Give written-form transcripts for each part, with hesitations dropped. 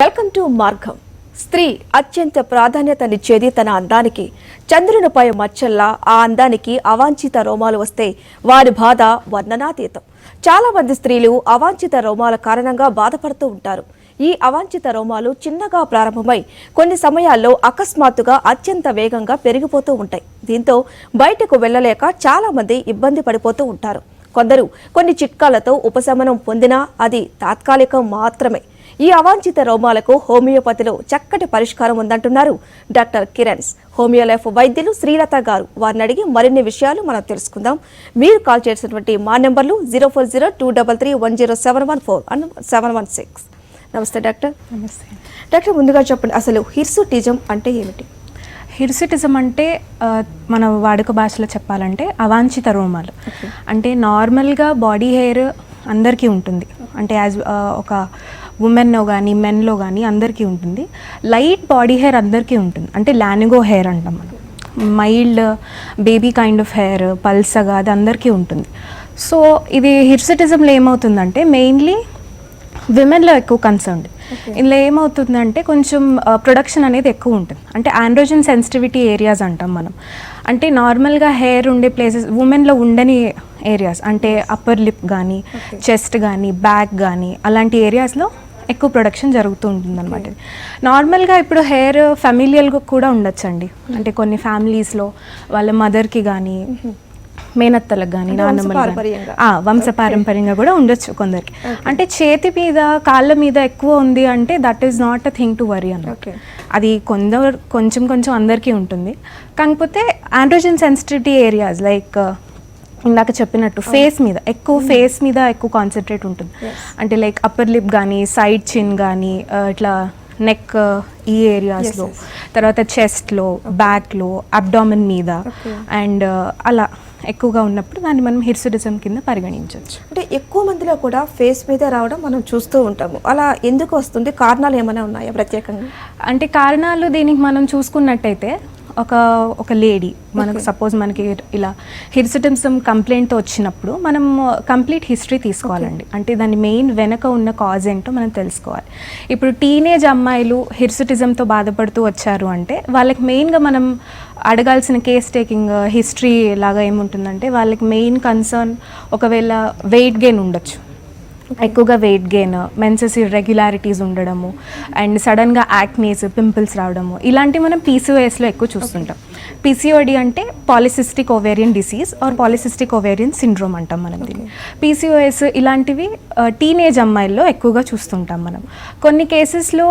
Welcome to మార్గం. స్త్రీ అత్యంత ప్రాధాన్యతనిచ్చేది తన అందానికి. చంద్రునిపై మచ్చల్లా ఆ అందానికి అవాంఛిత రోమాలు వస్తే వారి బాధ వర్ణనాతీతం. చాలా మంది స్త్రీలు అవాంఛిత రోమాల కారణంగా బాధపడుతూ ఉంటారు. ఈ అవాంఛిత రోమాలు చిన్నగా ప్రారంభమై కొన్ని సమయాల్లో అకస్మాత్తుగా అత్యంత వేగంగా పెరిగిపోతూ ఉంటాయి. దీంతో బయటకు వెళ్లలేక చాలా మంది ఇబ్బంది పడిపోతూ ఉంటారు. కొందరు కొన్ని చిట్కాలతో ఉపశమనం పొందినా అది తాత్కాలికం మాత్రమే. ఈ అవాంఛిత రోమాలకు హోమియోపతిలో చక్కటి పరిష్కారం ఉందంటున్నారు డాక్టర్ కిరణ్స్. హోమియో లైఫ్ వైద్యులు శ్రీలత గారు. వారిని అడిగి మరిన్ని విషయాలు మనం తెలుసుకుందాం. మీరు కాల్ చేసినటువంటి మా నెంబర్లు 040233107114 అండ్ 716. నమస్తే డాక్టర్. నమస్తే డాక్టర్, ముందుగా చెప్పండి, అసలు హిర్సుటిజం అంటే ఏమిటి? హిర్సుటిజం అంటే మన వాడుక భాషలో చెప్పాలంటే అవాంఛిత రోమాలు. అంటే నార్మల్గా బాడీ హెయిర్ అందరికీ ఉంటుంది. అంటే యాజ్ ఒక ఉమెన్లో కానీ మెన్లో కానీ అందరికీ ఉంటుంది. లైట్ బాడీ హెయిర్ అందరికీ ఉంటుంది. అంటే లానిగో హెయిర్ అంటాం మనం. Mild baby kind of hair పల్సగా అది అందరికీ ఉంటుంది. సో ఇది హిర్సుటిజంలో ఏమవుతుందంటే మెయిన్లీ విమెన్లో ఎక్కువ కన్సర్న్. ఇందులో ఏమవుతుందంటే కొంచెం ప్రొడక్షన్ అనేది ఎక్కువ ఉంటుంది. అంటే ఆండ్రోజన్ సెన్సిటివిటీ ఏరియాస్ అంటాం మనం. అంటే నార్మల్గా హెయిర్ ఉండే ప్లేసెస్ ఉమెన్లో ఉండని ఏరియాస్, అంటే అప్పర్ లిప్ కానీ చెస్ట్ కానీ బ్యాక్ కానీ అలాంటి ఏరియాస్లో ఎక్కువ ప్రొడక్షన్ జరుగుతూ ఉంటుంది అనమాట. నార్మల్గా ఇప్పుడు హెయిర్ ఫెమిలియల్గా కూడా ఉండొచ్చండి. అంటే కొన్ని ఫ్యామిలీస్లో వాళ్ళ మదర్కి కానీ మేనత్తలకు కానీ నాన్నమ్మకి వంశపారంపర్యంగా కూడా ఉండొచ్చు కొందరికి. అంటే చేతి మీద కాళ్ళ మీద ఎక్కువ ఉంది అంటే that is not a thing to worry అన్నమాట. అది కొంచెం అందరికీ ఉంటుంది. కాకపోతే ఆండ్రోజన్ సెన్సిటివిటీ ఏరియాస్ లైక్ ఇందాక చెప్పినట్టు ఫేస్ మీద ఎక్కువ కాన్సన్ట్రేట్ ఉంటుంది. అంటే లైక్ అప్పర్ లిప్ కానీ సైడ్ చిన్ కానీ ఇట్లా నెక్ ఈ ఏరియాస్లో, తర్వాత చెస్ట్లో, బ్యాక్లో, అబ్డామిన్ మీద అండ్ అలా ఎక్కువగా ఉన్నప్పుడు దాన్ని మనం హిర్సుటిజం కింద పరిగణించవచ్చు. అంటే ఎక్కువ మందిలో కూడా ఫేస్ మీద రావడం మనం చూస్తూ ఉంటాము. అలా ఎందుకు వస్తుంది? కారణాలు ఏమైనా ఉన్నాయా ప్రత్యేకంగా? అంటే కారణాలు దీనికి మనం చూసుకున్నట్టయితే ఒక లేడీ మనకు సపోజ్ మనకి ఇలా హిర్సుటిజం కంప్లైంట్తో వచ్చినప్పుడు మనం కంప్లీట్ హిస్టరీ తీసుకోవాలండి. అంటే దాని మెయిన్ వెనక ఉన్న కాజ్ ఏంటో మనం తెలుసుకోవాలి. ఇప్పుడు టీనేజ్ అమ్మాయిలు హిర్సుటిజంతో బాధపడుతూ వచ్చారు అంటే వాళ్ళకి మెయిన్గా మనం అడగాల్సిన కేస్ టేకింగ్ హిస్టరీ లాగా ఏముంటుందంటే వాళ్ళకి మెయిన్ కన్సర్న్ ఒకవేళ వెయిట్ గెయిన్ ఉండొచ్చు, ఎక్కువగా వెయిట్ గెయిన్, మెన్సెస్ ఇర్రెగ్యులారిటీస్ ఉండడము అండ్ సడన్గా యాక్నీస్, పింపుల్స్ రావడము, ఇలాంటివి మనం పీసీఓఎస్లో ఎక్కువ చూస్తుంటాం. పీసీఓడి అంటే polycystic ovarian disease are polycystic ovarian syndrome అంటాం మనం దీన్ని. పీసీఓఎస్ ఇలాంటివి టీనేజ్ అమ్మాయిల్లో ఎక్కువగా చూస్తుంటాం మనం. కొన్ని కేసెస్లో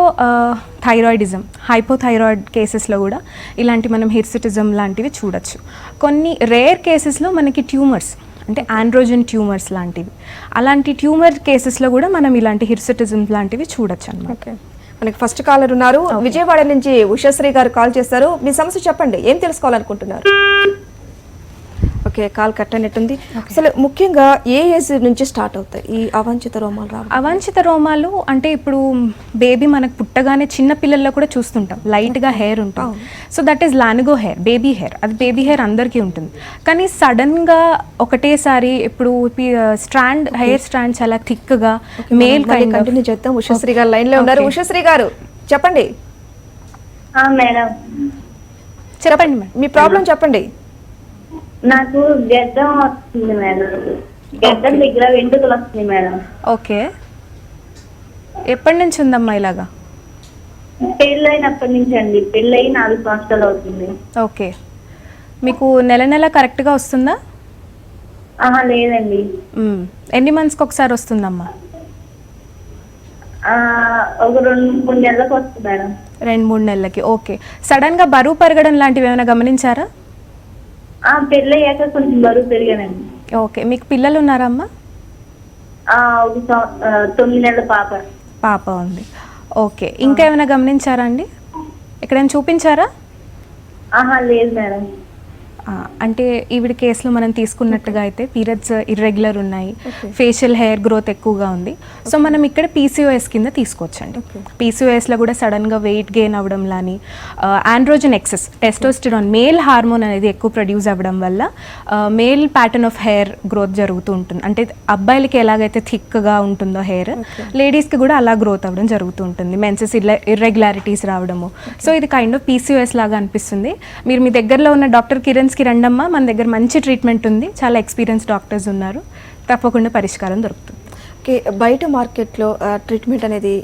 థైరాయిడిజం, హైపోథైరాయిడ్ కేసెస్లో కూడా ఇలాంటి మనం హిర్సుటిజం లాంటివి చూడొచ్చు. కొన్ని రేర్ కేసెస్లో మనకి ట్యూమర్స్, అంటే ఆండ్రోజన్ ట్యూమర్స్ లాంటివి, అలాంటి ట్యూమర్ కేసెస్లో కూడా మనం ఇలాంటి హిర్సుటిజం లాంటివి చూడొచ్చు అన్నమాట. మనకి ఫస్ట్ కాలర్ ఉన్నారు, విజయవాడ నుంచి ఉషశ్రీ గారు కాల్ చేస్తారు. మీ సమస్య చెప్పండి, ఏం తెలుసుకోవాలనుకుంటున్నారు? ఓకే, కాల్ కట్ అయినట్టుంది. అసలు ముఖ్యంగా ఏ ఏజ్ నుంచి స్టార్ట్ అవుతాయి ఈ అవాంఛిత రోమాలు రావడం? అవాంఛిత రోమాలు అంటే ఇప్పుడు బేబీ మనకు పుట్టగానే చిన్న పిల్లల్లో కూడా చూస్తుంటాం లైట్గా హెయిర్ ఉంటుంది. So that is lanugo hair, baby hair. అది బేబీ హెయిర్ అందరికీ ఉంటుంది. కానీ సడన్గా ఒకటేసారి ఇప్పుడు హెయిర్ స్ట్రాండ్ చాలా థిక్గా మేల్ కంటిన్యూ చేద్దాం. ఉషశ్రీ గారు లైన్ లో ఉన్నారు. ఉషశ్రీ గారు చెప్పండి. మేడం చెప్పండి, మీ ప్రాబ్లం చెప్పండి. నాకు గడ్డం వస్తుంది మేడం, గడ్డం దగ్గర వెంట్రుకలు వస్తుంది మేడం. ఓకే, ఎప్పటి నుంచి ఉందమ్మా ఇలాగా? పెళ్ళైనప్పటి నుంచి అండి. పెళ్ళై 4 సంవత్సరాలు అవుతుంది. ఓకే, మీకు నెల కరెక్ట్గా వస్తుందా? లేదండి. ఎన్ని మంత్స్కి ఒకసారి వస్తుందమ్మా? ఒక 2-3 నెలలకు వస్తుంది మేడం. 2-3 నెలలకి. ఓకే, సడన్గా బరువు పెరగడం లాంటివి ఏమైనా గమనించారా? పెళ్ళయ్యాక కొంచెం బరువు పెరిగానండి. ఓకే, మీకు పిల్లలు ఉన్నారమ్మా? 9 నెలల పాప ఉంది. ఓకే, ఇంకా ఏమైనా గమనించారా అండి? ఎక్కడైనా చూపించారా? లేదు మేడం. అంటే ఈవిడ కేసులో మనం తీసుకున్నట్టుగా అయితే పీరియడ్స్ ఇర్రెగ్యులర్ ఉన్నాయి, ఫేషియల్ హెయిర్ గ్రోత్ ఎక్కువగా ఉంది. సో మనం ఇక్కడ పీసీఓఎస్ కింద తీసుకోవచ్చండి. పీసీఓఎస్లో కూడా సడన్గా వెయిట్ గెయిన్ అవ్వడం లాని, androgen excess, testosterone male hormone అనేది ఎక్కువ ప్రొడ్యూస్ అవ్వడం వల్ల male pattern of hair growth జరుగుతూ ఉంటుంది. అంటే అబ్బాయిలకి ఎలాగైతే థిక్గా ఉంటుందో హెయిర్, లేడీస్కి కూడా అలా గ్రోత్ అవ్వడం జరుగుతూ ఉంటుంది. మెన్సెస్ ఇర్రెగ్యులారిటీస్ రావడము. సో ఇది కైండ్ ఆఫ్ పీసీఓఎస్ లాగా అనిపిస్తుంది. మీరు మీ దగ్గరలో ఉన్న డాక్టర్ కిరణ్స్కి రండమ్మా, మన దగ్గర మంచి ట్రీట్మెంట్ ఉంది, చాలా ఎక్స్పీరియన్స్ డాక్టర్స్ ఉన్నారు, తప్పకుండా పరిష్కారం దొరుకుతుంది. ఓకే, బయట మార్కెట్లో ట్రీట్మెంట్ అనేది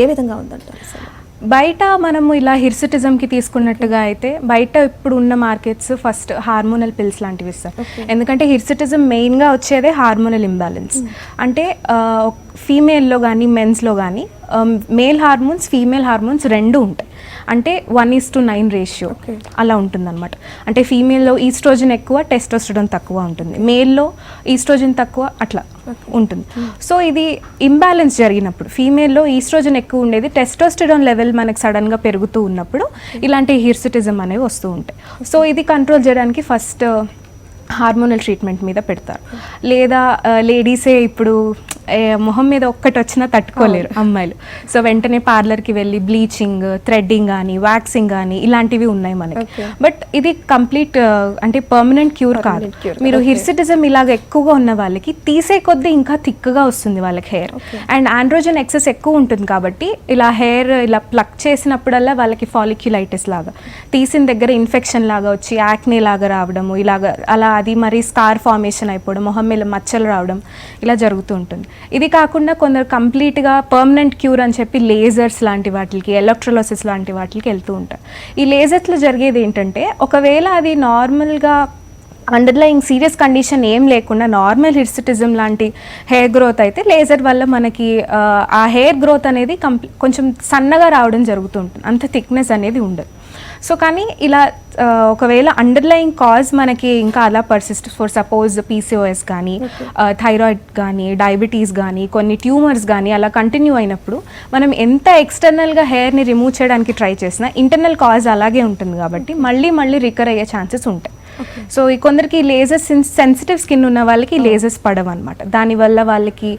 ఏ విధంగా ఉందంటారు అసలు? బయట మనము ఇలా హిర్సుటిజంకి తీసుకున్నట్టుగా అయితే బయట ఇప్పుడు ఉన్న మార్కెట్స్ ఫస్ట్ హార్మోనల్ పిల్స్ లాంటివి ఇస్తారు. ఎందుకంటే హిర్సుటిజం మెయిన్గా వచ్చేదే హార్మోనల్ ఇంబ్యాలెన్స్. అంటే ఫీమేల్లో కానీ మెన్స్లో కానీ మేల్ హార్మోన్స్ ఫీమేల్ హార్మోన్స్ రెండు ఉంటాయి. అంటే 1:9 రేషియో అలా ఉంటుందన్నమాట. అంటే ఫీమేల్లో ఈస్ట్రోజన్ ఎక్కువ, టెస్టోస్టెరాన్ తక్కువ ఉంటుంది, మేల్లో ఈస్ట్రోజన్ తక్కువ, అట్లా ఉంటుంది. సో ఇది ఇంబ్యాలెన్స్ జరిగినప్పుడు ఫీమేల్లో ఈస్ట్రోజన్ ఎక్కువ ఉండేది, టెస్టోస్టెరాన్ లెవెల్ మనకు సడన్గా పెరుగుతూ ఉన్నప్పుడు ఇలాంటి హిర్సుటిజం అనేవి వస్తూ ఉంటాయి. సో ఇది కంట్రోల్ చేయడానికి ఫస్ట్ హార్మోనల్ ట్రీట్మెంట్ మీద పెడతారు. లేదా లేడీసే ఇప్పుడు మొహం మీద ఒక్కటి వచ్చినా తట్టుకోలేరు అమ్మాయిలు. సో వెంటనే పార్లర్కి వెళ్ళి బ్లీచింగ్, థ్రెడ్డింగ్ కానీ, వ్యాక్సింగ్ కానీ ఇలాంటివి ఉన్నాయి మనకి. బట్ ఇది కంప్లీట్ అంటే పర్మనెంట్ క్యూర్ కాదు. మీరు హిర్సుటిజం ఇలాగ ఎక్కువగా ఉన్న వాళ్ళకి తీసే కొద్దీ ఇంకా థిక్గా వస్తుంది వాళ్ళకి హెయిర్. అండ్ ఆండ్రోజన్ ఎక్సెస్ ఎక్కువ ఉంటుంది కాబట్టి ఇలా హెయిర్ ఇలా ప్లక్ చేసినప్పుడల్లా వాళ్ళకి ఫాలిక్యులైటిస్ లాగా, తీసిన దగ్గర ఇన్ఫెక్షన్ లాగా వచ్చి యాక్నే లాగా రావడము, ఇలాగ అలా అది మరి స్కార్ ఫార్మేషన్ అయిపోవడం, మొహం మీద మచ్చలు రావడం ఇలా జరుగుతూ ఉంటుంది. ఇది కాకుండా కొందరు కంప్లీట్గా పర్మనెంట్ క్యూర్ అని చెప్పి లేజర్స్ లాంటి వాటికి, ఎలక్ట్రోలసిస్ లాంటి వాటికి వెళ్తూ ఉంటారు. ఈ లేజర్స్లో జరిగేది ఏంటంటే ఒకవేళ అది నార్మల్గా అండర్లయింగ్ సీరియస్ కండిషన్ ఏం లేకుండా నార్మల్ హిర్సుటిజం లాంటి హెయిర్ గ్రోత్ అయితే లేజర్ వల్ల మనకి ఆ హెయిర్ గ్రోత్ అనేది కొంచెం సన్నగా రావడం జరుగుతూ ఉంటుంది, అంత థిక్నెస్ అనేది ఉండదు. సో కానీ ఇలా ఒకవేళ అండర్లయింగ్ కాజ్ మనకి ఇంకా అలా పర్సిస్ట్, ఫర్ సపోజ్ పీసీఓఎస్ కానీ, థైరాయిడ్ కానీ, డయాబెటీస్ కానీ, కొన్ని ట్యూమర్స్ కానీ అలా కంటిన్యూ అయినప్పుడు మనం ఎంత ఎక్స్టర్నల్గా హెయిర్ని రిమూవ్ చేయడానికి ట్రై చేసినా ఇంటర్నల్ కాజ్ అలాగే ఉంటుంది కాబట్టి మళ్ళీ రికర్ అయ్యే ఛాన్సెస్ ఉంటాయి. సో ఈ కొందరికి లేజర్స్, సెన్సిటివ్ స్కిన్ ఉన్న వాళ్ళకి లేజర్స్ పడవు అనమాట. దానివల్ల వాళ్ళకి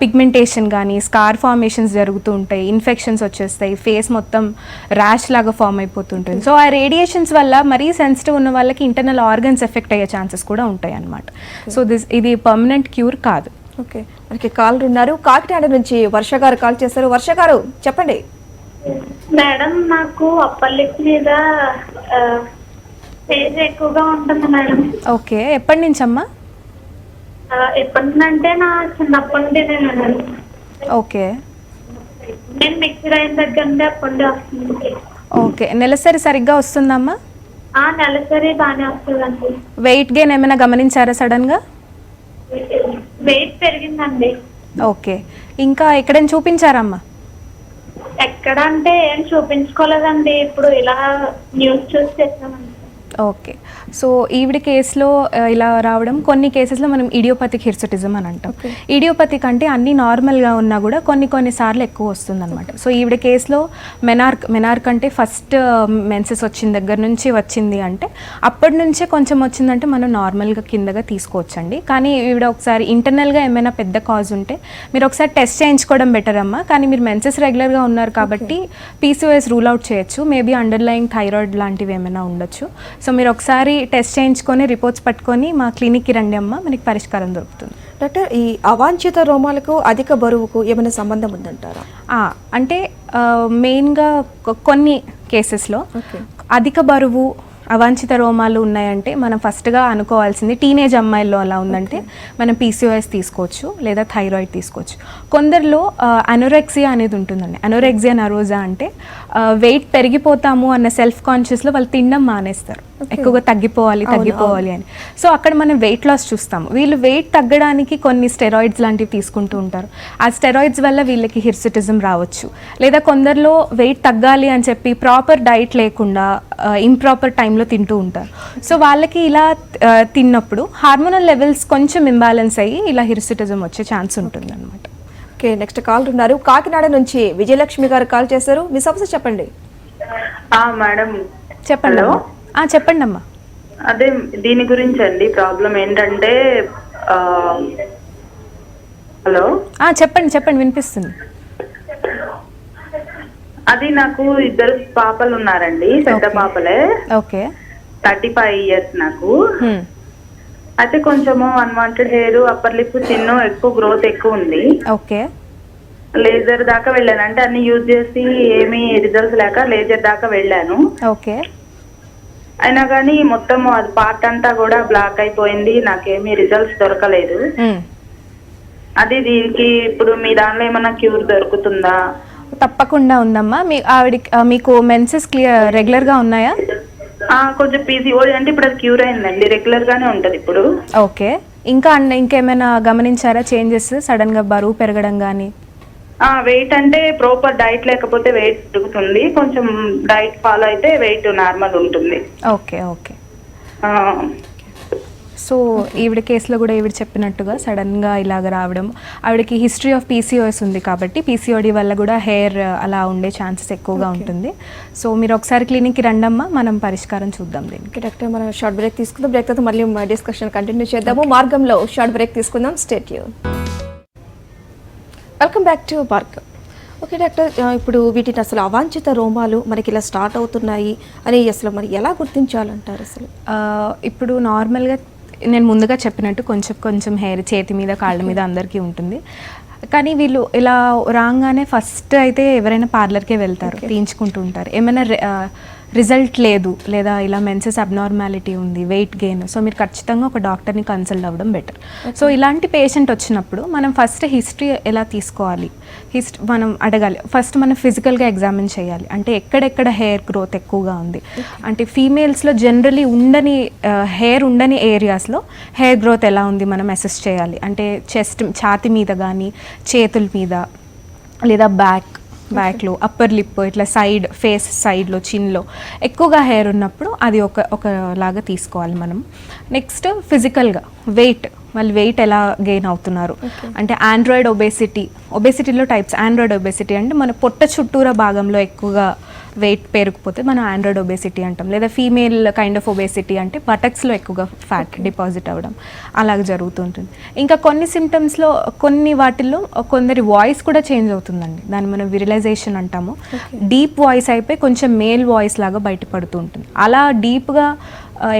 పిగ్మెంటేషన్ కానీ, స్కార్ ఫార్మేషన్స్ జరుగుతూ ఉంటాయి, ఇన్ఫెక్షన్స్ వచ్చేస్తాయి, ఫేస్ మొత్తం ర్యాష్ లాగా ఫామ్ అయిపోతుంటుంది. సో ఆ రేడియేషన్స్ వల్ల మరీ సెన్సిటివ్ ఉన్న వాళ్ళకి ఇంటర్నల్ ఆర్గన్స్ ఎఫెక్ట్ అయ్యే ఛాన్సెస్ కూడా ఉంటాయి అన్నమాట. సో ఇది పర్మనెంట్ క్యూర్ కాదు. ఓకే, మనకి కాల్ ఉన్నారు, కాకినాడ నుంచి వర్ష గారు కాల్ చేస్తారు. వర్ష గారు చెప్పండి. మేడం, నాకు అప్పర్ లిప్ మీద ఫేజ్ ఎక్కువగా ఉంటుంది మేడం. ఓకే, ఎప్పటి నుంచి అమ్మా? ఎప్పటినంటే నా చిన్నప్పటి నుండి మేడం. ఓకే, నేను మిక్సర్ అయిన దగ్గర నుండి అప్పటి వస్తుంది. ఓకే, నెలసరి సరిగ్గా వస్తుందమ్మా? నెలసరి బాగానే వస్తుందండి. వెయిట్ గెయిన్ ఏమైనా గమనించారా సడన్గా? వెయిట్ పెరిగిందండి. ఓకే, ఇంకా ఎక్కడైనా చూపించారమ్మా? ఎక్కడ అంటే ఏం చూపించుకోలేదండి, ఇప్పుడు ఇలా న్యూస్ చూసి తెచ్చామండి. ఓకే, సో ఈవిడ కేసులో ఇలా రావడం, కొన్ని కేసెస్లో మనం ఇడియోపతిక్ హిర్సుటిజం అని అంటాం. ఇడియోపతిక్ అంటే అన్ని నార్మల్గా ఉన్నా కూడా కొన్నిసార్లు ఎక్కువ వస్తుంది అనమాట. సో ఈవిడ కేసులో మెనార్క్ అంటే ఫస్ట్ మెన్సెస్ వచ్చిన దగ్గర నుంచి వచ్చింది అంటే అప్పటి నుంచే కొంచెం వచ్చిందంటే మనం నార్మల్గా కిందగా తీసుకోవచ్చండి. కానీ ఈవిడ ఒకసారి ఇంటర్నల్గా ఏమైనా పెద్ద కాజ్ ఉంటే మీరు ఒకసారి టెస్ట్ చేయించుకోవడం బెటర్ అమ్మా. కానీ మీరు మెన్సెస్ రెగ్యులర్గా ఉన్నారు కాబట్టి పీసీఓఎస్ రూల్ అవుట్ చేయొచ్చు, మేబీ అండర్లయింగ్ థైరాయిడ్ లాంటివి ఏమైనా ఉండొచ్చు. సో మీరు ఒకసారి టెస్ట్ చేయించుకొని రిపోర్ట్స్ పట్టుకొని మా క్లినిక్కి రండి అమ్మ, మనకి పరిష్కారం దొరుకుతుంది. డాక్టర్, ఈ అవాంఛిత రోమాలకు అధిక బరువుకు ఏమైనా సంబంధం ఉందంటారా? అంటే మెయిన్గా కొన్ని కేసెస్లో అధిక బరువు, అవాంఛిత రోమాలు ఉన్నాయంటే మనం ఫస్ట్గా అనుకోవాల్సింది, టీనేజ్ అమ్మాయిల్లో అలా ఉందంటే మనం పీసీఓఎస్ తీసుకోవచ్చు లేదా థైరాయిడ్ తీసుకోవచ్చు. కొందరిలో అనోరెక్సియా అనేది ఉంటుందండి. అనోరెక్సియా నరోజా అంటే వెయిట్ పెరిగిపోతాము అన్న సెల్ఫ్ కాన్షియస్లో వాళ్ళు తినడం మానేస్తారు, ఎక్కువగా తగ్గిపోవాలి అని. సో అక్కడ మనం వెయిట్ లాస్ చూస్తాము. వీళ్ళు వెయిట్ తగ్గడానికి కొన్ని స్టెరాయిడ్స్ లాంటివి తీసుకుంటూ ఉంటారు. ఆ స్టెరాయిడ్స్ వల్ల వీళ్ళకి హిర్సుటిజం రావచ్చు. లేదా కొందరిలో వెయిట్ తగ్గాలి అని చెప్పి ప్రాపర్ డైట్ లేకుండా ఇంప్రాపర్ టైంలో తింటూ ఉంటారు. సో వాళ్ళకి ఇలా తిన్నప్పుడు హార్మోనల్ లెవెల్స్ కొంచెం ఇంబ్యాలెన్స్ అయ్యి ఇలా హిర్సుటిజం వచ్చే ఛాన్స్ ఉంటుంది అనమాట. ఓకే, నెక్స్ట్ కాల్ ఉన్నారు, కాకినాడ నుంచి విజయలక్ష్మి గారు కాల్ చేశారు. మీ సమస్య చెప్పండి. మేడం చెప్పండి. చెప్పండి అమ్మా. అదే దీని గురించి అండి. ప్రాబ్లం ఏంటంటే హలో చెప్పండి వినిపిస్తుంది. అది నాకు 2 పాపలు ఉన్నారండి, పెద్ద పాపలే. ఓకే. 35 years నాకు. అయితే కొంచెము అన్వాంటెడ్ హెయిర్, అప్పర్ లిప్, చిన్న ఎక్కువ గ్రోత్ ఎక్కువ ఉంది. ఓకే. లేజర్ దాకా వెళ్ళాను, అంటే అన్ని యూజ్ చేసి ఏమీ రిజల్ట్స్ లేక లేజర్ దాకా వెళ్ళాను. ఓకే. అయినా కానీ మొత్తం అది పార్ట్ అంతా కూడా బ్లాక్ అయిపోయింది, నాకేమీ రిజల్ట్స్ దొరకలేదు. అది దీనికి ఇప్పుడు మీ దానిలో ఏమన్నా క్యూర్ దొరుకుతుందా? తప్పకుండా ఉందమ్మా. మీకు మెన్సెస్ రెగ్యులర్గా ఉన్నాయా? కొంచెం పీసీఓడి అంటే ఇప్పుడు అది క్యూర్ అయిందండి, రెగ్యులర్ గానే ఉంటది ఇప్పుడు. ఓకే. ఇంకేమైనా గమనించారా చేంజెస్? సడన్ గా బరువు పెరగడం కానీ? వెయిట్ అంటే ప్రాపర్ డైట్ లేకపోతే వెయిట్ పెరుగుతుంది, కొంచెం డైట్ ఫాలో అయితే వెయిట్ నార్మల్ ఉంటుంది. ఓకే. సో ఈవిడ కేసులో కూడా ఈవిడ చెప్పినట్టుగా సడన్గా ఇలాగ రావడం, ఆవిడకి హిస్టరీ ఆఫ్ పీసీఓఎస్ ఉంది కాబట్టి పీసీఓడి వల్ల కూడా హెయిర్ అలా ఉండే ఛాన్సెస్ ఎక్కువగా ఉంటుంది. సో మీరు ఒకసారి క్లినిక్కి రండమ్మా, మనం పరిష్కారం చూద్దాం దీనికి. డాక్టర్, మనం షార్ట్ బ్రేక్ తీసుకుందాం. బ్రేక్ తర్వాత మళ్ళీ డిస్కషన్ కంటిన్యూ చేద్దాము. మార్గంలో షార్ట్ బ్రేక్ తీసుకుందాం. Stay tune. Welcome back to మార్గం. ఓకే డాక్టర్, ఇప్పుడు వీటిని అసలు అవాంఛిత రోమాలు మనకి ఇలా స్టార్ట్ అవుతున్నాయి అని అసలు మరి ఎలా గుర్తించాలంటారు? అసలు ఇప్పుడు నార్మల్గా నేను ముందుగా చెప్పినట్టు కొంచెం హెయిర్ చేతి మీద, కాళ్ళ మీద అందరికీ ఉంటుంది. కానీ వీళ్ళు ఇలా రాగానే ఫస్ట్ అయితే ఎవరైనా పార్లర్కే వెళ్తారు, తీయించుకుంటూ ఉంటారు. ఏమైనా రిజల్ట్ లేదు, లేదా ఇలా మెన్సెస్ అబ్నార్మాలిటీ ఉంది, వెయిట్ గెయిన్, సో మీరు ఖచ్చితంగా ఒక డాక్టర్ని కన్సల్ట్ అవ్వడం బెటర్. సో ఇలాంటి పేషెంట్ వచ్చినప్పుడు మనం ఫస్ట్ హిస్టరీ ఎలా తీసుకోవాలి, మనం అడగాలి. ఫస్ట్ మనం ఫిజికల్గా ఎగ్జామిన్ చేయాలి, అంటే ఎక్కడెక్కడ హెయిర్ గ్రోత్ ఎక్కువగా ఉంది, అంటే ఫీమేల్స్లో జనరలీ హెయిర్ ఉండని ఏరియాస్లో హెయిర్ గ్రోత్ ఎలా ఉంది మనం అసెస్ చేయాలి. అంటే ఛాతి మీద కానీ, చేతుల మీద, లేదా బ్యాక్లో, అప్పర్ లిప్, ఇట్లా ఫేస్ సైడ్లో, చిన్లో ఎక్కువగా హెయిర్ ఉన్నప్పుడు అది ఒకలాగా తీసుకోవాలి మనం. నెక్స్ట్ ఫిజికల్గా వాళ్ళు వెయిట్ ఎలా గెయిన్ అవుతున్నారు, అంటే ఆండ్రాయిడ్ ఒబేసిటీలో టైప్స్. ఆండ్రాయిడ్ ఒబేసిటీ అంటే మన పొట్ట చుట్టూరా భాగంలో ఎక్కువగా వెయిట్ పెరిగిపోతే మనం ఆండ్రాయిడ్ ఒబేసిటీ అంటాం. లేదా ఫీమేల్ కైండ్ ఆఫ్ ఒబేసిటీ అంటే బటక్స్లో ఎక్కువగా ఫ్యాట్ డిపాజిట్ అవ్వడం అలాగ జరుగుతుంటుంది. ఇంకా కొన్ని సిమ్టమ్స్లో, కొన్ని వాటిల్లో కొందరి వాయిస్ కూడా చేంజ్ అవుతుందండి, దాన్ని మనం విరలైజేషన్ అంటాము. డీప్ వాయిస్ అయిపోయి కొంచెం మేల్ వాయిస్ లాగా బయటపడుతూ ఉంటుంది. అలా డీప్గా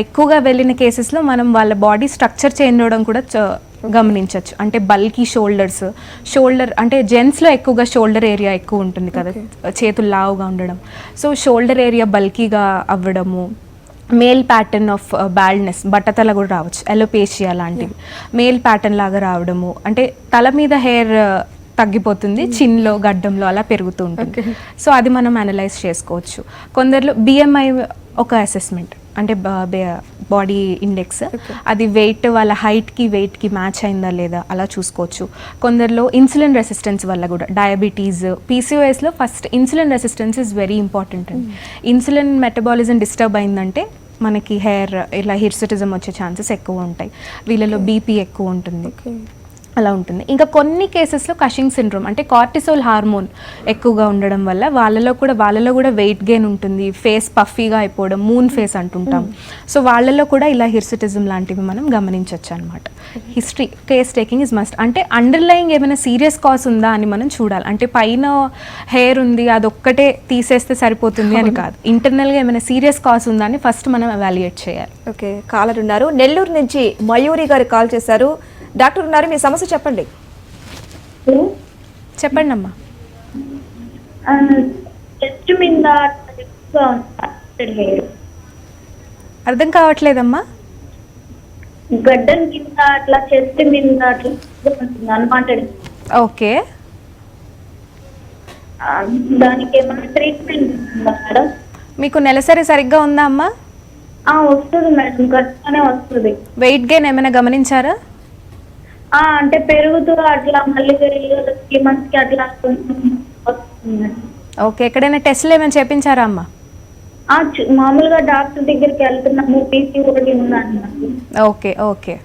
ఎక్కువగా వెళ్ళిన కేసెస్లో మనం వాళ్ళ బాడీ స్ట్రక్చర్ చేంజ్ అవ్వడం కూడా గమనించవచ్చు. అంటే బల్కీ షోల్డర్ అంటే జెంట్స్లో ఎక్కువగా షోల్డర్ ఏరియా ఎక్కువ ఉంటుంది కదా, చేతులు లావుగా ఉండడం. సో షోల్డర్ ఏరియా బల్కీగా అవ్వడము, మేల్ ప్యాటర్న్ ఆఫ్ బాల్డ్నెస్, బట్టతల కూడా రావచ్చు, ఎలోపేషియా లాంటివి మేల్ ప్యాటర్న్ లాగా రావడము, అంటే తల మీద హెయిర్ తగ్గిపోతుంది, చిన్లో, గడ్డంలో అలా పెరుగుతూ ఉంటుంది. సో అది మనం అనలైజ్ చేసుకోవచ్చు. కొందరిలో బిఎంఐ ఒక అసెస్మెంట్, అంటే బాడీ ఇండెక్స్, అది వెయిట్ వాళ్ళ హైట్కి వెయిట్కి మ్యాచ్ అయిందా లేదా అలా చూసుకోవచ్చు. కొందరిలో ఇన్సులిన్ రెసిస్టెన్స్ వల్ల కూడా, డయాబెటీస్, పీసీఓఎస్లో first insulin resistance is very important అండి. ఇన్సులిన్ మెటబాలిజం డిస్టర్బ్ అయిందంటే మనకి ఇలా హిర్సుటిజం వచ్చే ఛాన్సెస్ ఎక్కువ ఉంటాయి. వీళ్ళలో బీపీ ఎక్కువ ఉంటుంది, అలా ఉంటుంది. ఇంకా కొన్ని కేసెస్లో కషింగ్ సిండ్రోమ్, అంటే కార్టిసోల్ హార్మోన్ ఎక్కువగా ఉండడం వల్ల వాళ్ళలో కూడా వెయిట్ గెయిన్ ఉంటుంది, ఫేస్ పఫీగా అయిపోవడం, మూన్ ఫేస్ అంటుంటాం. సో వాళ్ళలో కూడా ఇలా హిర్సుటిజం లాంటివి మనం గమనించవచ్చు అనమాట. History, case taking is must. అంటే అండర్లయింగ్ ఏమైనా సీరియస్ కాజ్ ఉందా అని మనం చూడాలి. అంటే పైన హెయిర్ ఉంది అదొక్కటే తీసేస్తే సరిపోతుంది అని కాదు, ఇంటర్నల్గా ఏమైనా సీరియస్ కాజ్ ఉందా అని ఫస్ట్ మనం ఎవాల్యుయేట్ చేయాలి. ఓకే, కాలర్ ఉన్నారు, నెల్లూరు నుంచి మయూరి గారు కాల్ చేశారు. డాక్టర్ ఉన్నారు, మీ సమస్య చెప్పండి. చెప్పండి అమ్మా. అర్థం కావట్లేదమ్మా. గడ్డం కింద అట్లా, చెస్ట్ మీద అట్లా అనమాట. ఓకే, దానికి ఏమైనా ట్రీట్మెంట్ ఉందా మేడం? మీకు నెలసరి సరిగ్గా ఉందా అమ్మా? వస్తుంది మేడం, గట్టిగానే వస్తుంది. వెయిట్ గెయిన్ ఏమైనా గమనించారా? అంటే పెరుగుతూ అట్లా మళ్ళీ 3 months కి అట్లా వస్తుంది. ఓకే, ఎక్కడైనా టెస్ట్లు ఏమైనా చేపించారా అమ్మా? మామూలుగా డాక్టర్ దగ్గరికి వెళ్తున్నాము, పీసీఓడి ఉందన్నారు. ఓకే.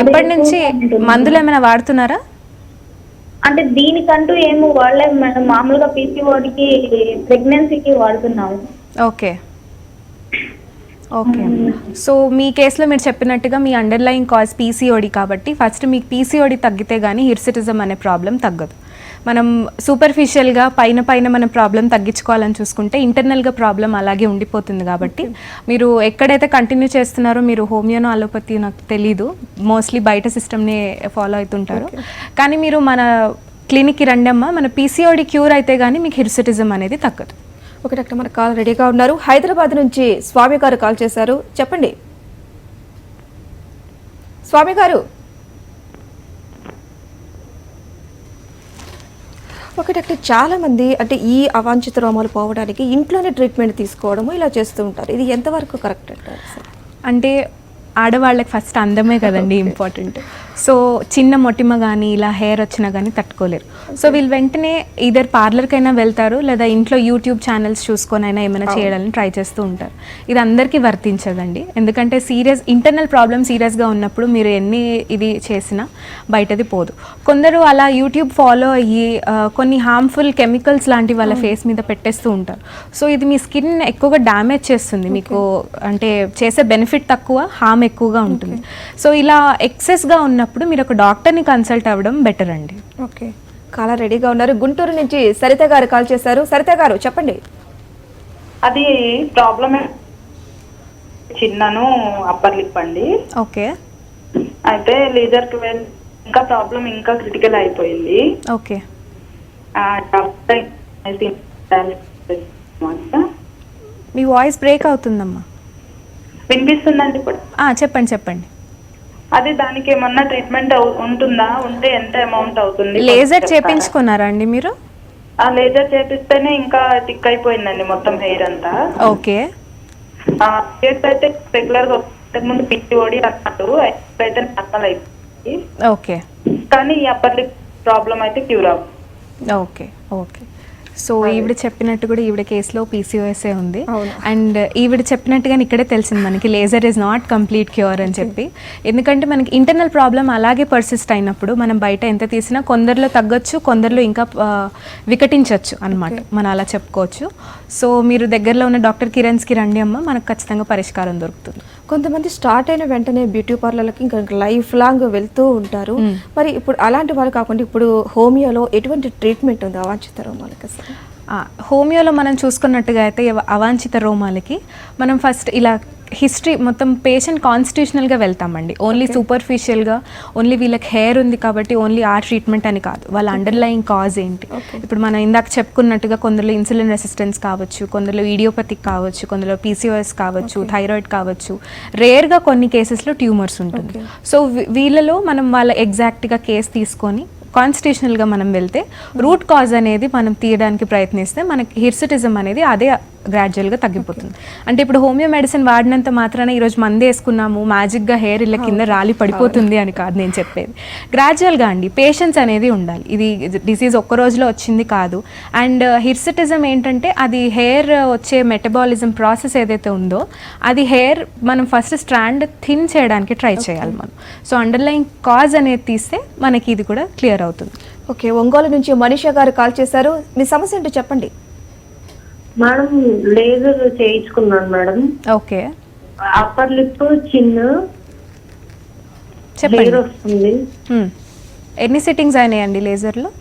ఎప్పటి నుంచి మందులు ఏమైనా వాడుతున్నారా? అంటే దీనికంటూ ఏమో వాడలేదు మేడం, మామూలుగా పీసీఓడికి, ప్రెగ్నెన్సీకి వాడుతున్నాము. ఓకే. సో మీ కేసులో మీరు చెప్పినట్టుగా మీ అండర్లయింగ్ కాజ్ పీసీఓడి కాబట్టి ఫస్ట్ మీకు పీసీఓడి తగ్గితే కానీ హిర్సిటిజం అనే ప్రాబ్లం తగ్గదు. మనం సూపర్ఫిషియల్గా పైన మనం ప్రాబ్లం తగ్గించుకోవాలని చూసుకుంటే ఇంటర్నల్గా ప్రాబ్లం అలాగే ఉండిపోతుంది. కాబట్టి మీరు ఎక్కడైతే కంటిన్యూ చేస్తున్నారో, మీరు హోమియోనో అలోపతి నాకు తెలీదు, మోస్ట్లీ బయట సిస్టమ్ని ఫాలో అవుతుంటారు. కానీ మీరు మన క్లినిక్కి రండి అమ్మా, మన పీసీఓడి క్యూర్ అయితే కానీ మీకు హిర్సిటిజం అనేది తగ్గదు. ఓకే డాక్టర్, మన కాల్ రెడీగా ఉన్నారు. హైదరాబాద్ నుంచి స్వామి గారు కాల్ చేశారు, చెప్పండి స్వామి గారు. ఓకే డాక్టర్, చాలా మంది అంటే ఈ అవాంఛిత రోమాలు పోవడానికి ఇంట్లోనే ట్రీట్మెంట్ తీసుకోవడము ఇలా చేస్తూ ఉంటారు, ఇది ఎంతవరకు కరెక్ట్ అంటారు సార్? అంటే ఆడవాళ్ళకి ఫస్ట్ అందమే కదండి ఇంపార్టెంట్. సో చిన్న మొటిమ కానీ ఇలా హెయిర్ వచ్చినా కానీ తట్టుకోలేరు. సో వీళ్ళు వెంటనే ఈధర్ పార్లర్కైనా వెళ్తారు, లేదా ఇంట్లో యూట్యూబ్ ఛానల్స్ చూసుకొని అయినా ఏమైనా చేయడానికి ట్రై చేస్తూ ఉంటారు. ఇది అందరికీ వర్తించదండి, ఎందుకంటే ఇంటర్నల్ ప్రాబ్లమ్ సీరియస్గా ఉన్నప్పుడు మీరు ఇది చేసినా బయటది పోదు. కొందరు అలా యూట్యూబ్ ఫాలో అయ్యి కొన్ని హార్మ్ఫుల్ కెమికల్స్ లాంటివి వాళ్ళ ఫేస్ మీద పెట్టేస్తూ ఉంటారు. సో ఇది మీ స్కిన్ ఎక్కువగా డ్యామేజ్ చేస్తుంది, మీకు అంటే చేసే బెనిఫిట్ తక్కువ, హార్మ్ ఎక్కువగా ఉంటుంది. సో ఇలా ఎక్సెస్గా ఉన్నప్పుడు మీరు ఒక డాక్టర్ని కన్సల్ట్ అవ్వడం బెటర్ అండి. ఓకే, కాలర్ రెడీగా ఉన్నారు. గుంటూరు నుంచి సరిత గారు కాల్ చేశారు. సరిత గారు చెప్పండి. అది ప్రాబ్లమ్ చిన్నను అప్పర్ లిప్ అండి. ఓకే. అయితే లేజర్కి ఇంకా ప్రాబ్లం ఇంకా క్రిటికల్ అయిపోయింది. ఓకే. మీ వాయిస్ బ్రేక్ అవుతుందమ్మా. వినిపిస్తుందండి ఇప్పుడు? చెప్పండి. అది దానికి ఏమన్నా ట్రీట్మెంట్ ఉంటుందా? ఉంటే ఎంత అమౌంట్ అవుతుంది? లేజర్ చేపించుకున్నారా అండి మీరు? ఆ లేజర్ చేపిస్తేనే ఇంకా థిక్ అయిపోయిందండి మొత్తం హెయిర్ అంతా. ఓకే. హెయిర్స్ అయితే రెగ్యులర్ గా ముందు పిచ్చిఓడి అన్నట్టు అయితే నార్మల్ అయిపోయింది. ఓకే. కానీ ఈ అప్పర్ లిప్ ప్రాబ్లం అయితే క్యూర్ అవ్వదు. ఓకే. సో ఈవిడ చెప్పినట్టు కూడా ఈవిడ కేసులో పీసీఓఎస్ఏ ఉంది. అవును. అండ్ ఈవిడ చెప్పినట్టుగా ఇక్కడే తెలిసింది మనకి laser is not complete cure అని చెప్పి. ఎందుకంటే మనకి ఇంటర్నల్ ప్రాబ్లం అలాగే పర్సిస్ట్ అయినప్పుడు మనం బయట ఎంత తీసినా కొందరిలో తగ్గొచ్చు, కొందరిలో ఇంకా వికటించవచ్చు అన్నమాట, మనం అలా చెప్పుకోవచ్చు. సో మీరు దగ్గరలో ఉన్న డాక్టర్ కిరణ్స్కి రండి అమ్మ, మనకు ఖచ్చితంగా పరిష్కారం దొరుకుతుంది. కొంతమంది స్టార్ట్ అయిన వెంటనే బ్యూటీ పార్లర్లకి ఇంకా లైఫ్ లాంగ్ వెళ్తూ ఉంటారు. మరి ఇప్పుడు అలాంటి వాళ్ళు కాకుండా ఇప్పుడు హోమియోలో ఎటువంటి ట్రీట్మెంట్ ఉంది అవాంఛిత రోమాలకి? హోమియోలో మనం చూసుకున్నట్టుగా అయితే అవాంఛిత రోమాలకి మనం ఫస్ట్ ఇలా హిస్టరీ మొత్తం పేషెంట్ కాన్స్టిట్యూషనల్గా వెళ్తామండి. ఓన్లీ సూపర్ఫిషియల్గా ఓన్లీ వీళ్ళకి హెయిర్ ఉంది కాబట్టి ఓన్లీ ఆ ట్రీట్మెంట్ అని కాదు, వాళ్ళ అండర్లయింగ్ కాజ్ ఏంటి. ఇప్పుడు మనం ఇందాక చెప్పుకున్నట్టుగా కొందరిలో ఇన్సులిన్ రెసిస్టెన్స్ కావచ్చు, కొందరిలో ఈడియోపతిక్ కావచ్చు, కొందరిలో పీసీఓఎస్ కావచ్చు, థైరాయిడ్ కావచ్చు, రేర్గా కొన్ని కేసెస్లో ట్యూమర్స్ ఉంటుంది. సో వీళ్ళలో మనం వాళ్ళ ఎగ్జాక్ట్గా కేసు తీసుకొని కాన్స్టిట్యూషనల్గా మనం వెళ్తే రూట్ కాజ్ అనేది మనం తీయడానికి ప్రయత్నిస్తే మనకి హిర్సిటిజం అనేది అదే గ్రాడ్యువల్గా తగ్గిపోతుంది. అంటే ఇప్పుడు హోమియో మెడిసిన్ వాడినంత మాత్రాన ఈరోజు మందు వేసుకున్నాము మ్యాజిక్గా హెయిర్ ఇలా కింద రాలి పడిపోతుంది అని కాదు నేను చెప్పేది. గ్రాడ్యువల్గా అండి పేషెన్స్ అనేది ఉండాలి. ఇది డిసీజ్ ఒక్క రోజులో వచ్చింది కాదు. అండ్ హిర్సిటిజం ఏంటంటే అది హెయిర్ వచ్చే మెటబాలిజం ప్రాసెస్ ఏదైతే ఉందో అది హెయిర్ మనం ఫస్ట్ స్ట్రాండ్ థిన్ చేయడానికి ట్రై చేయాలి మనం. సో అండర్లైన్ కాజ్ అనేది తీస్తే మనకి ఇది కూడా క్లియర్ అవుతుంది. ఓకే, ఒంగోలు నుంచి మనీషా గారు కాల్ చేశారు. మీ సమస్య ఏంటో చెప్పండి. మేడం లేజర్ చేయించుకున్నాను మేడం. ఓకే. అప్పర్ లిప్ చిన్న చెప్పండి. హెయిర్ వస్తుంది. ఎన్ని సిట్టింగ్స్ అయినాయండి లేజర్లో?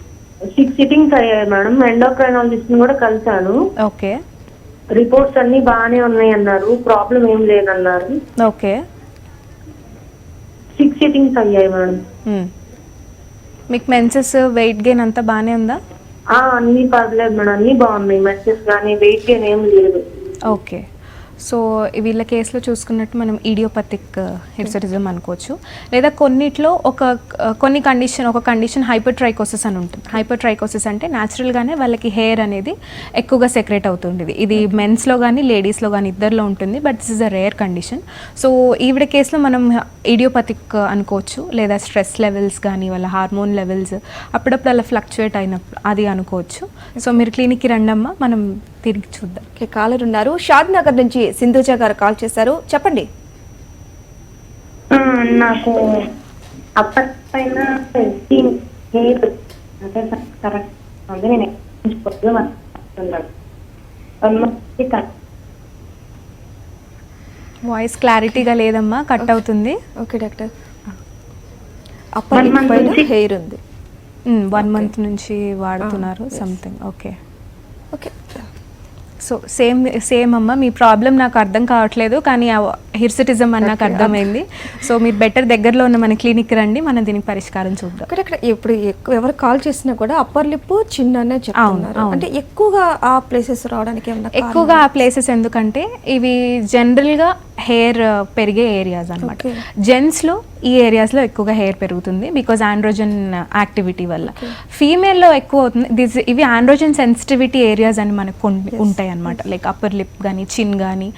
6 సిట్టింగ్స్ అయ్యాయి మేడం. ఎండోక్రైనాలజిస్ట్ కూడా కలిసాను. ఓకే. రిపోర్ట్స్ అన్ని బాగానే ఉన్నాయి అన్నారు, ప్రాబ్లం ఏం లేదన్నారు. ఓకే. 6 సిట్టింగ్స్ అయ్యాయి మేడం. మీకు మెన్సెస్ వెయిట్ గెయిన్ అంతా బాగానే ఉందా? అన్ని పర్లేదు మేడం, అన్ని బాగున్నాయి. మెసేజ్ కానీ వెయిట్ గెయిన్ ఏం లేదు. ఓకే. సో వీళ్ళ కేసులో చూసుకున్నట్టు మనం ఈడియోపతిక్ హిర్సిటిజం అనుకోవచ్చు. లేదా కొన్నిట్లో కొన్ని కండిషన్ హైపర్ ట్రైకోసిస్ అని ఉంటుంది. హైపర్ ట్రైకోసిస్ అంటే న్యాచురల్గానే వాళ్ళకి హెయిర్ అనేది ఎక్కువగా సెక్రేట్ అవుతుంటుంది. ఇది మెన్స్లో కానీ లేడీస్లో కానీ ఇద్దరిలో ఉంటుంది, but this is a rare condition. So ఈవిడ కేసులో మనం ఈడియోపతిక్ అనుకోవచ్చు, లేదా స్ట్రెస్ లెవెల్స్ కానీ వాళ్ళ హార్మోన్ లెవెల్స్ అప్పుడప్పుడు అలా ఫ్లక్చువేట్ అయినప్పుడు అది అనుకోవచ్చు. సో మీరు క్లినిక్కి రండమ్మా, మనం తిరిగి చూద్దాం. ఓకే, కాలర్ ఉన్నారు. షాద్ నగర్ నుంచి సింధుజ గారు కాల్ చేశారు, చెప్పండి. నాకు అప్పర్ పైన వాయిస్ క్లారిటీగా లేదమ్మా, కట్ అవుతుంది. Okay doctor. అప్పర్ లిప్ పైన హెయిర్ ఉంది. 1 month నుంచి వాడుతున్నారు something. Okay okay. So same అమ్మ, మీ ప్రాబ్లం నాకు అర్థం కావట్లేదు, కానీ హిర్సిటిజం అని నాకు అర్థమైంది. సో మీరు బెటర్ దగ్గరలో ఉన్న మన క్లినిక్ రండి, మనం దీనికి పరిష్కారం చూద్దాం. ఇక్కడ ఇప్పుడు ఎక్కువ ఎవరు కాల్ చేసినా కూడా అప్పర్ లిప్ చిన్ననే చెప్తున్నారు. అంటే ఎక్కువగా ఆ ప్లేసెస్ రావడానికి ఏమన్నా ఎక్కువగా ఆ ప్లేసెస్ ఎందుకంటే ఇవి జనరల్గా హెయిర్ పెరిగే ఏరియాస్ అనమాట. జెంట్స్లో ఈ ఏరియాస్లో ఎక్కువగా హెయిర్ పెరుగుతుంది బికాజ్ ఆండ్రోజన్ యాక్టివిటీ వల్ల. ఫీమేల్లో ఎక్కువ అవుతుంది. ఇవి ఆండ్రోజన్ సెన్సిటివిటీ ఏరియాస్ అని మనకు ఉంటాయి అనమాట. లైక్ అప్పర్ లిప్ కానీ, చిన్ కానీ,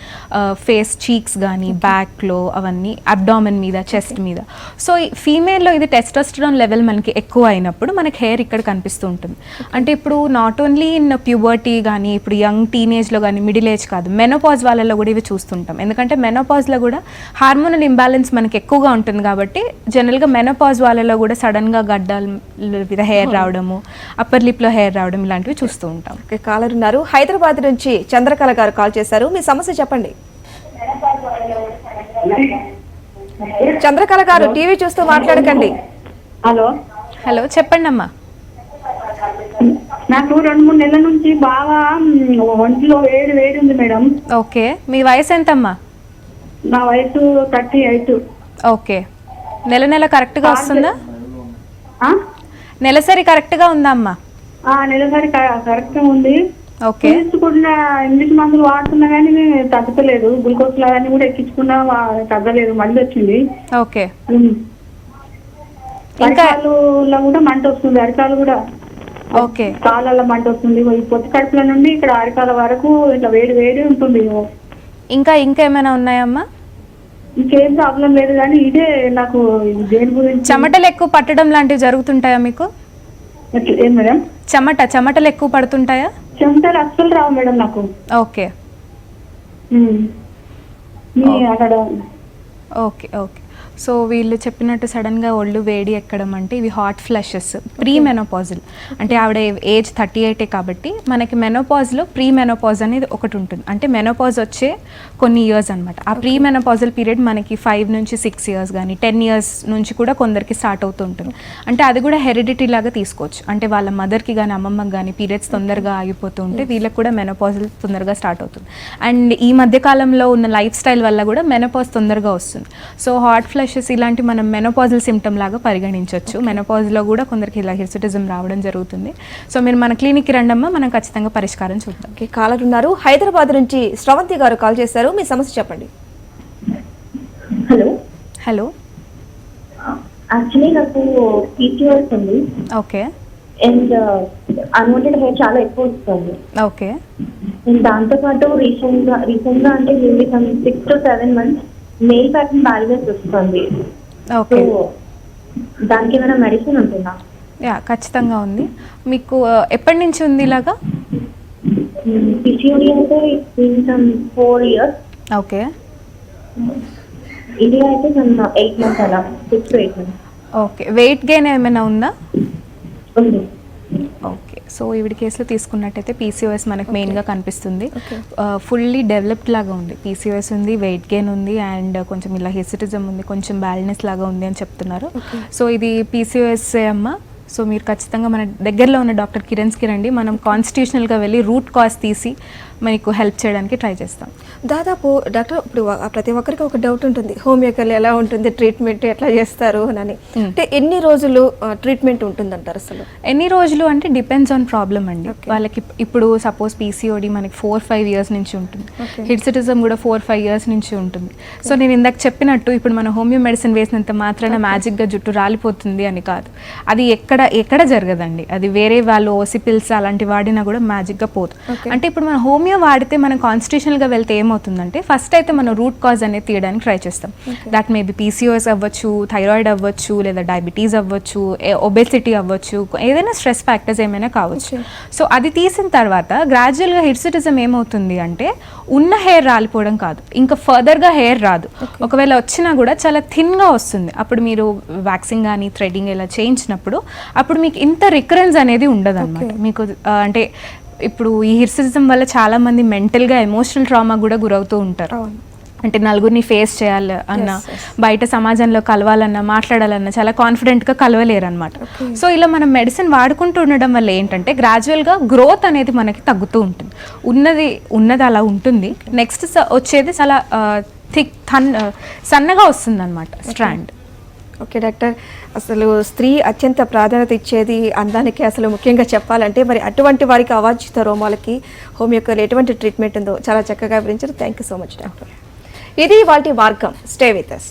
ఫేస్ చీక్స్ కానీ, బ్యాక్లో అవన్నీ, అబ్డామిన్ మీద, చెస్ట్ మీద. సో ఫీమేల్లో ఇది టెస్టోస్టెరాన్ లెవెల్ మనకి ఎక్కువ అయినప్పుడు మనకి హెయిర్ ఇక్కడ కనిపిస్తూ ఉంటుంది. అంటే ఇప్పుడు నాట్ ఓన్లీ ఇన్ ప్యూబర్టీ కానీ, ఇప్పుడు యంగ్ టీనేజ్లో కానీ, మిడిల్ ఏజ్ కాదు, మెనోపాజ్ వాళ్ళలో కూడా ఇవి చూస్తుంటాం. ఎందుకంటే మెనోపాజ్లో కూడా హార్మోనల్ ఇంబ్యాలెన్స్ మనకి ఎక్కువగా ఉంటుంది కాబట్టి జనరల్గా మెనోపాజ్ వాళ్ళలో కూడా సడన్గా గడ్డల మీద హెయిర్ రావడము, అప్పర్ లిప్లో హెయిర్ రావడం ఇలాంటివి చూస్తూ ఉంటాం. ఓకే, కాలర్ ఉన్నారు. హైదరాబాద్ నుంచి చంద్రకళ గారు కాల్ చేశారు. మీ సమస్య చెప్పండి. చంద్రకళ గారు, టీవీ చూస్తూ మాట్లాడకండి. హలో హలో, చెప్పండి అమ్మా. నాకు 2-3 నెలల నుంచి బాగా ఒంట్లో వేడి ఉంది మేడం. ఓకే, మీ వయసు ఎంతమ్మా? నా వయసు 38. ఓకే, నెల కరెక్ట్గా వస్తుందా? ఆ? నెలసరి కరెక్ట్గా ఉందా అమ్మా? నెలసరి కరెక్ట్ ఉంది. ఓకే, తీసుకున్న ఇంగ్లీష్ మందులు వాడుతున్నా కానీ తగ్గలేదు. గ్లూకోజ్ లాగా కూడా ఎక్కించుకున్నా తగ్గలేదు, మళ్ళీ వచ్చింది. ఓకే. ఇంకా కూడా మంట వస్తుంది, అరికాలు కూడా. ఓకే, కాళ్ళల్లో మంట వస్తుంది. పొత్తి కడుపుల నుండి ఇక్కడ అరికాల వరకు ఇట్లా వేడి ఉంటుంది. ఇంకా ఏమైనా ఉన్నాయమ్మా? ఇంకేం ప్రాబ్లం లేదు, కానీ ఇదే నాకు దేని గురించి. చెమటలు ఎక్కువ పట్టడం లాంటివి జరుగుతుంటాయా మీకు? ఏం మేడం? చెమటలు ఎక్కువ పడుతుంటాయా? చెమటలు అస్సలు రావు మేడం నాకు. ఓకే అక్కడ. Okay okay. సో వీళ్ళు చెప్పినట్టు సడన్గా ఒళ్ళు వేడి ఎక్కడం అంటే ఇవి హాట్ ఫ్లషెస్, ప్రీ మెనోపాజల్. అంటే ఆవిడ ఏజ్ 38 కాబట్టి మనకి మెనోపాజ్లో ప్రీ మెనోపాజ్ అనేది ఒకటి ఉంటుంది. అంటే మెనోపాజ్ వచ్చే కొన్ని ఇయర్స్ అనమాట. ఆ ప్రీ మెనోపాజల్ పీరియడ్ మనకి 5 నుంచి 6 ఇయర్స్ కానీ 10 ఇయర్స్ నుంచి కూడా కొందరికి స్టార్ట్ అవుతూ ఉంటుంది. అంటే అది కూడా హెరిడిటీ లాగా తీసుకోవచ్చు. అంటే వాళ్ళ మదర్కి కానీ అమ్మమ్మకి కానీ పీరియడ్స్ తొందరగా ఆగిపోతూ ఉంటే వీళ్ళకి కూడా మెనోపాజల్ తొందరగా స్టార్ట్ అవుతుంది. అండ్ ఈ మధ్యకాలంలో ఉన్న లైఫ్ స్టైల్ వల్ల కూడా మెనోపాజ్ తొందరగా వస్తుంది. సో హాట్ ఫ్లషెస్ ఇలాంటి మనం మెనోపాజల్ సిమ్టమ్ లాగా పరిగణించవచ్చు. మెనోపాజ్లో కూడా కొందరికి ఇలా హిర్సిటిజం రావడం జరుగుతుంది. సో మీరు మన క్లినిక్కి రండమ్మా, మనం ఖచ్చితంగా పరిష్కారం చూద్దాం. ఓకే, కాలర్ ఉన్నారు. హైదరాబాద్ నుంచి శ్రవంతి గారు కాల్ చేశారు. మీ సమస్య చెప్పండి. Hello hello. యాక్చువల్లీ నాకు PCOS ఉంది. ఓకే. అండ్ అన్వాంటెడ్ హెయిర్ చాలా ఎక్కువ వస్తుంది. ఓకే. దాంతోపాటు రీసెంట్ గా అంటే 6 to 7 months mail pattern balance వస్తుంది. ఓకే, దానికి ఏమైనా మెడిసిన్ ఉంటుందా? యా, ఖచ్చితంగా ఉంది. మీకు ఎప్పటి నుంచి ఉంది ఇలాగా? PCOD అంటే 4 years. ఓకే. ఇది అయితే 8 months అలా, 6 to 8 months. Okay, weight gain ఏమైనా ఉందా? ఉంది. ఓకే. సో ఈవిడ కేసులో తీసుకున్నట్టయితే PCOS మనకు మెయిన్గా కనిపిస్తుంది. ఫుల్లీ డెవలప్డ్ లాగా ఉంది. PCOS ఉంది, వెయిట్ గెయిన్ ఉంది, అండ్ కొంచెం ఇలా హిర్సిటిజం ఉంది, కొంచెం బ్యాలెన్స్ లాగా ఉంది అని చెప్తున్నారు. సో ఇది PCOS అమ్మ. సో మీరు ఖచ్చితంగా మన దగ్గరలో ఉన్న డాక్టర్ కిరణ్స్కి రండి. మనం కాన్స్టిట్యూషనల్గా వెళ్ళి రూట్ కాజ్ తీసి మనకు హెల్ప్ చేయడానికి ట్రై చేస్తాం. దాదాపు డాక్టర్, ఇప్పుడు ప్రతి ఒక్కరికి ఒక డౌట్ ఉంటుంది, హోమియోపతి ఎలా ఉంటుంది, ట్రీట్మెంట్ ఎట్లా చేస్తారు అని. అంటే ఎన్ని రోజులు ట్రీట్మెంట్ ఉంటుందంటారు అసలు? ఎన్ని రోజులు అంటే డిపెండ్స్ ఆన్ ప్రాబ్లమ్ అండి. వాళ్ళకి ఇప్పుడు సపోజ్ PCOD మనకి 4-5 years నుంచి ఉంటుంది, హిర్సిటిజం కూడా 4-5 years నుంచి ఉంటుంది. సో నేను ఇందాక చెప్పినట్టు ఇప్పుడు మన హోమియో మెడిసిన్ వేసినంత మాత్రాన మ్యాజిక్గా జుట్టు రాలిపోతుంది అని కాదు. అది ఎక్కడ జరగదండి. అది వేరే వాళ్ళు ఓసి పిల్స్ అలాంటి వాడినా కూడా మ్యాజిక్గా పోదు. అంటే ఇప్పుడు మన హోమియో వాడితే మనం కాన్స్టిట్యూషనల్గా వెళ్తే ఏమవుతుందంటే ఫస్ట్ అయితే మనం రూట్ కాజ్ అనేది తీయడానికి ట్రై చేస్తాం. దట్ మేబీ PCOS అవ్వచ్చు, థైరాయిడ్ అవ్వచ్చు, లేదా డయాబెటీస్ అవ్వచ్చు, ఒబెసిటీ అవ్వచ్చు, ఏదైనా స్ట్రెస్ ఫ్యాక్టర్స్ ఏమైనా కావచ్చు. సో అది తీసిన తర్వాత గ్రాడ్యువల్గా హిర్సిటిజం ఏమవుతుంది అంటే ఉన్న హెయిర్ రాలిపోవడం కాదు, ఇంకా ఫర్దర్గా హెయిర్ రాదు. ఒకవేళ వచ్చినా కూడా చాలా థిన్గా వస్తుంది. అప్పుడు మీరు వ్యాక్సింగ్ కానీ థ్రెడింగ్ ఇలా చేయించినప్పుడు అప్పుడు మీకు ఇంత రికరెన్స్ అనేది ఉండదు అనమాట. మీకు అంటే ఇప్పుడు ఈ హిర్సిటిజం వల్ల చాలా మంది మెంటల్గా ఎమోషనల్ ట్రామా కూడా గురవుతూ ఉంటారు. అంటే నలుగురిని ఫేస్ చేయాలి అన్న, బయట సమాజంలో కలవాలన్నా మాట్లాడాలన్నా చాలా కాన్ఫిడెంట్గా కలవలేరు అనమాట. సో ఇలా మనం మెడిసిన్ వాడుకుంటూ ఉండడం వల్ల ఏంటంటే గ్రాడ్యువల్గా గ్రోత్ అనేది మనకి తగ్గుతూ ఉంటుంది. ఉన్నది అలా ఉంటుంది, నెక్స్ట్ వచ్చేది చాలా సన్నగా వస్తుంది అనమాట స్ట్రాండ్. ఓకే డాక్టర్, అసలు స్త్రీ అత్యంత ప్రాధాన్యత ఇచ్చేది అందానికి. అసలు ముఖ్యంగా చెప్పాలంటే మరి అటువంటి వారికి అవాంఛిత రోమాలకి హోమియోపతిలో ఎటువంటి ట్రీట్మెంట్ ఉందో చాలా చక్కగా వివరించారు. Thank you so much doctor. ఇది వాటి మార్గం. Stay with us.